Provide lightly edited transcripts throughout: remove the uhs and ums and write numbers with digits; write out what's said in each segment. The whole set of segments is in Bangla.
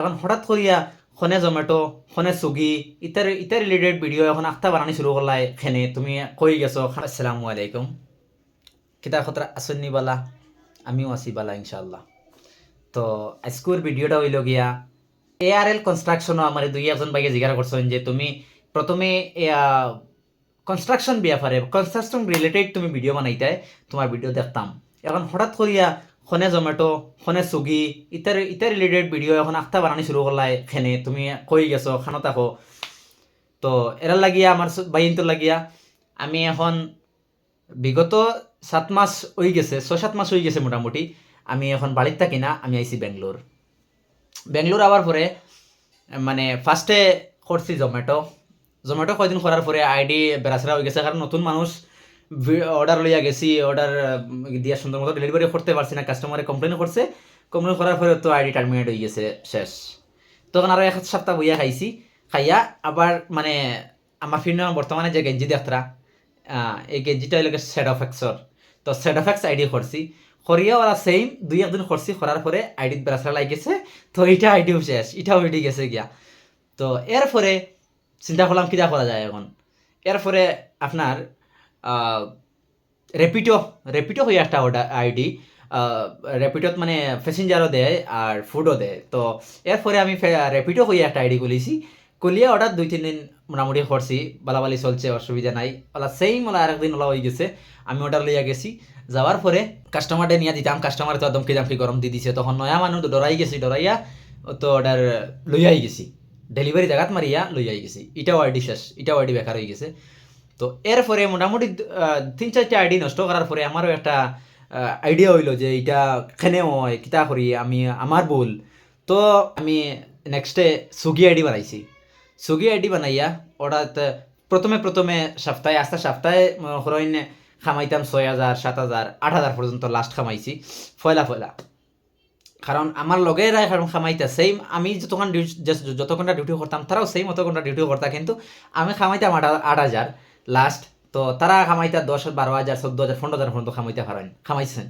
এখন হঠাৎ করিয়া খনে জমেটো খনে সুগি ইতার রিলেটেড ভিডিও এখন আখতা বানানি শুরু করলাই খেনে তুমি কই গেছো। আসসালামু আলাইকুম, কিতা খতরা আসন্নি বালা, আমিও আছি বালা ইনশাআল্লাহ। তো আজকের ভিডিওটা হইল গিয়া এআরএল কনস্ট্রাকশনও আমার দুই একজন ভাইকে জিজ্ঞাসা করছেন যে তুমি প্রথমে কনস্ট্রাকশন ব্যাপারে কনস্ট্রাকশন রিলেটেড তুমি ভিডিও বানাইতে, তোমার ভিডিও দেখতাম। এখন হঠাৎ করিয়া খনে জমেটো খনে সুগি ইতার রিলেটেড ভিডিও এখন আখতা বানানি শুরু করলাই খেনে তুমি কই গেছো খানো থাকো। তো এরা লাগিয়া আমার বাইনটোর লাগিয়া আমি এখন বিগত 7 মাস হয়ে গেছে, 6-7 মাস হয়ে গেছে মোটামুটি আমি এখন বাড়ির থাকি না, আমি আইছি বেঙ্গলোর আবার পরে মানে ফার্স্টে করছি জমেটো কয়দিন করার পরে আইডি বেড়াছাড়া হয়ে গেছে, কারণ নতুন মানুষ অর্ডার লইয়া গেছি, অর্ডার দিয়া সুন্দর মতো ডেলিভারি করতে পারছি না, কাস্টমারে কমপ্লেন করার পরে তো আইডি টার্মিনেট হয়ে গেছে, শেষ। তখন আরও 1 সপ্তাহ বইয়া খাইয়া আবার মানে আমার ফিল্ম বর্তমানে যে গেঞ্জি দেখতরা এই গেঞ্জিটা হইল সেড অফ এক্সর। তো সেড অফ এক্স আইডি করছি, করিয়া ওরা সেম 2-1 দিন করছি, করার পরে আইডিত বেড়াছাড়া লাগিয়েছে, তো এইটা আইডিও শেষ, এটাও আইডি গেছে গিয়া। তো এরপরে চিন্তা করলাম কিটা করা যায় এখন। এরপরে আপনার রেপিটো হয়ে একটা অর্ডার আইডি, রেপিডোত মানে প্যাসেঞ্জারও দেয় আর ফুডও দেয়। তো এরপরে আমি রেপিডো হয়ে একটা আইডি খুলিয়ে অর্ডার 2-3 দিন মোটামুটি করছি, বালাবালি চলছে, অসুবিধা নাই। ওলা সেম ওলা আরেকদিন ওলা হয়ে গেছে, আমি অর্ডার লইয়া গেছি, যাওয়ার পরে কাস্টমারটা নিয়ে দিতাম, কাস্টমার তো দমকি দামকি গরম দিয়ে দিছে, তখন নয়া মানুষ ডরাইয়া তো অর্ডার লইয়াই গেছি, ডেলিভারি জায়গাত মারিয়া লইয়াই গেছি, এটাও আইডি শেষ, এটাও আইডি বেকার হয়ে গেছে। তো এরপরে মোটামুটি 3-4টা আইডি নষ্ট করার পরে আমারও একটা আইডিয়া হইলো যে এইটা কেনে হয় কিতা করি আমি, আমার ভুল। তো আমি নেক্সটে সুগি আইডি বানাইছি, সুগি আইডি বানাইয়া ওটাত প্রথমে সপ্তাহে হরইন খামাইতাম 6,000, 7,000, 8,000 পর্যন্ত লাস্ট খামাইছি ফয়লা। কারণ আমার লগেরা এখন খামাইতা সেম, আমি যত ঘন্টা ডিউটি করতাম তারাও সেম অত ঘন্টা ডিউটি করতাম, কিন্তু আমি খামাইতাম 8,000 লাস্ট, তো তারা খামাইতা 10,000, 12,000, 14,000, 15,000 পর্যন্ত খামাইছেন।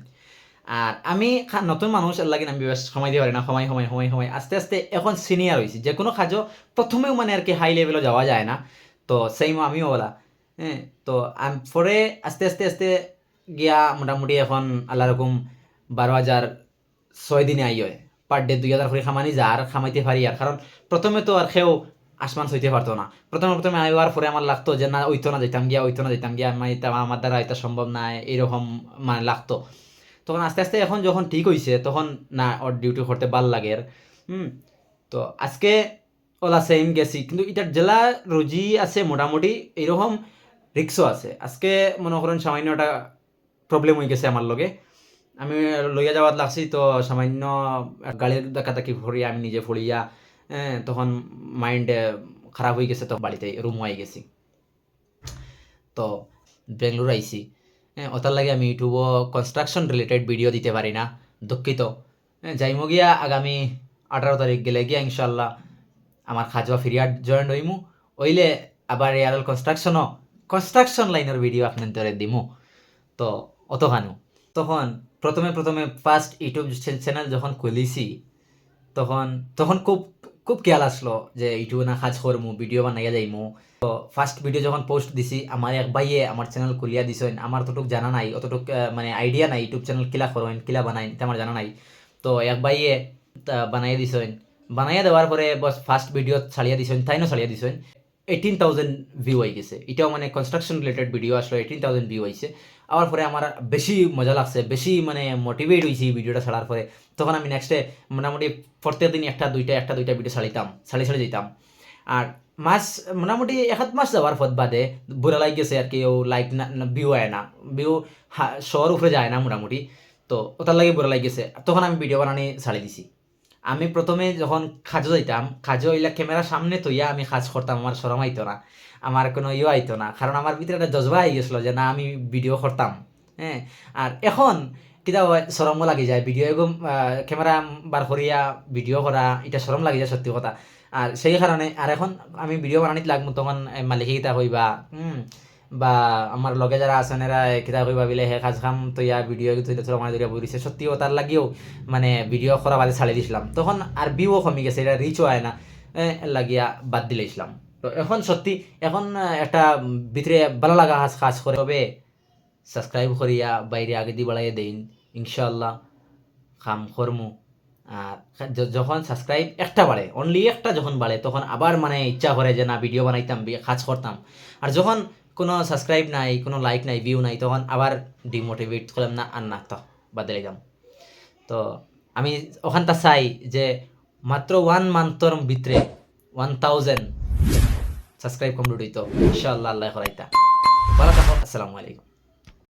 আর আমি নতুন মানুষ এর লাগে আমি বেশ সময় দিতে পারি না, সময় আস্তে আস্তে এখন সিনিয়র হয়েছি, যে কোনো কাজও প্রথমেও মানে আর কি হাই লেভেলে যাওয়া যায় না, তো সেম আমিও বলা। হ্যাঁ, তো পরে আস্তে গিয়া মোটামুটি এখন আল্লাহ রকম 12,000 6 দিনে আই হয়, পার ডে 2,000 করে খামানি যা আর খামাইতে পারি। আর কারণ প্রথমে তো আর খেয়েও আসমান সইতে পারতো না, প্রথমে আইবার পরে আমার লাগতো যে না ওইতো না যেতাম গিয়া আমি আমার দ্বারা এটা সম্ভব না, এরকম মানে লাগতো। তখন আস্তে এখন যখন ঠিক হয়েছে তখন না ওর ডিউটি করতে ভাল লাগে। তো আজকে ওলা সেম গেছি, কিন্তু এটার জেলা রুজি আছে মোটামুটি, এইরকম রিক্সও আছে। আজকে মনে করেন সামান্য একটা প্রবলেম হয়ে গেছে আমার লগে, আমি লইয়া যাওয়াত লাগছি, তো সামান্য গাড়ির ধাক্কাধাক্কি ভরিয়া আমি নিজে ফড়িয়া তখন মাইন্ড খারাপ হয়ে গেছে, তো বাড়িতে রুম হয়ে গেছি। তো বেঙ্গলোর আইছি, ওটার লাগে আমি ইউটিউবও কনস্ট্রাকশন রিলেটেড ভিডিও দিতে পারি না, দুঃখিত। যাইমো গিয়া আগামী 18 তারিখ গেলে গিয়া ইনশাল্লাহ আমার খাজোয়া ফিরিয়া জয়েন হইমু, ওইলে আবার এআরএল কনস্ট্রাকশন লাইনের ভিডিও আপনাদের দিমু। তো অতখানু তখন প্রথমে ফার্স্ট ইউটিউব চ্যানেল যখন খুলিছি তখন তখন খুব খুব খেয়াল আসলো যে ইউটিউবে না কাজ করমু, ভিডিও বানাইয়া যাইমু। তো ফার্স্ট ভিডিও যখন পোস্ট দিছি আমার এক ভাইয়ে আমার চ্যানেল খুলিয়া দিছেন, আমার অতটুক জানা নাই, অতটুক মানে আইডিয়া নাই ইউটিউব চ্যানেল কিলা করেন কিলা বানাই এটা আমার জানা নাই। তো এক ভাইয়ে বানাইয়া দিছেন, বানাইয়া দেওয়ার পরে বস ফার্স্ট ভিডিও ছাড়িয়া দিছেন, তাইনও ছাড়িয়া দিছেন, 18,000 ভিউ হয়ে গেছে। এটাও মানে কনস্ট্রাকশন রিলেটেড ভিডিও আসলে 18,000 ভিউ হয়েছে। আবার পরে আমার বেশি মজা লাগছে, বেশি মানে মোটিভেট হয়েছি ভিডিওটা ছাড়ার পরে। তখন আমি নেক্সটে মোটামুটি প্রত্যেক দিন একটা দুইটা ভিডিও ছাড়ি যেতাম। আর মোটামুটি 1 মাস যাওয়ার পর বাদে বুড়া লাইক গেছে আর কি, ও লাইক না ভিউ হয় না, ভিউ শহর উপরে যায় না মোটামুটি, তো ওটার লাগে বুড়া লাইক গেছে। তখন আমি ভিডিও বানানি ছাড়ি দিছি। আমি প্রথমে যখন খাজো যাইতাম, খাজো হইলে ক্যামেরার সামনে তৈয়া আমি কাজ করতাম, আমার শরম আইতো না, আমার কোনো আইতো না, কারণ আমার ভিতরে একটা জজবা আই গেছিলো যে না আমি ভিডিও করতাম। হ্যাঁ, আর এখন কিতা শরমও লাগি যায়, ভিডিও এরকম ক্যামেরা বার করিয়া ভিডিও করা এটা শরম লাগি যায় সত্যি কথা। আর সেই কারণে আর এখন আমি ভিডিও বানানিতে লাগবো তখন মালিকে কিতা কইবা বা আমার লগে যারা আছেন এরা কিতা কই ভাবিলে হে কাজ কাম তো ইয়া ভিডিও তুলে তোলা মানে দরিয়া বইছে সত্যিও তার লাগিও মানে ভিডিও করা বাদে ছাড়ি দিছিলাম তখন আর ভিউও কমে গেছে এটা রিচও হয় না লাগিয়া বাদ দিলেছিলাম তো এখন সত্যি এখন একটা ভিতরে ভালো লাগা কাজ করে তবে সাবস্ক্রাইব করিয়া বাইরে আগে দিয়ে বাড়াইয়া দেন ইনশাল্লাহ কাম কর্মু আর যখন সাবস্ক্রাইব একটা বাড়ে অনলি একটা যখন বাড়ে তখন আবার মানে ইচ্ছা করে যে না ভিডিও বানাইতাম কাজ করতাম আর যখন কোনো সাবস্ক্রাইব নাই কোনো লাইক নাই ভিউ নাই তখন আবার ডিমোটিভেট করলাম না আর না তো বাদ দিলে যাম তো আমি ওখানটা চাই যে মাত্র 1 মান্থর ভিতরে 1000 সাবস্ক্রাইব কমপ্লিট হইতো ইনশাআল্লাহ আল্লাহ করাইতা ভালো থাকো আসসালামু আলাইকুম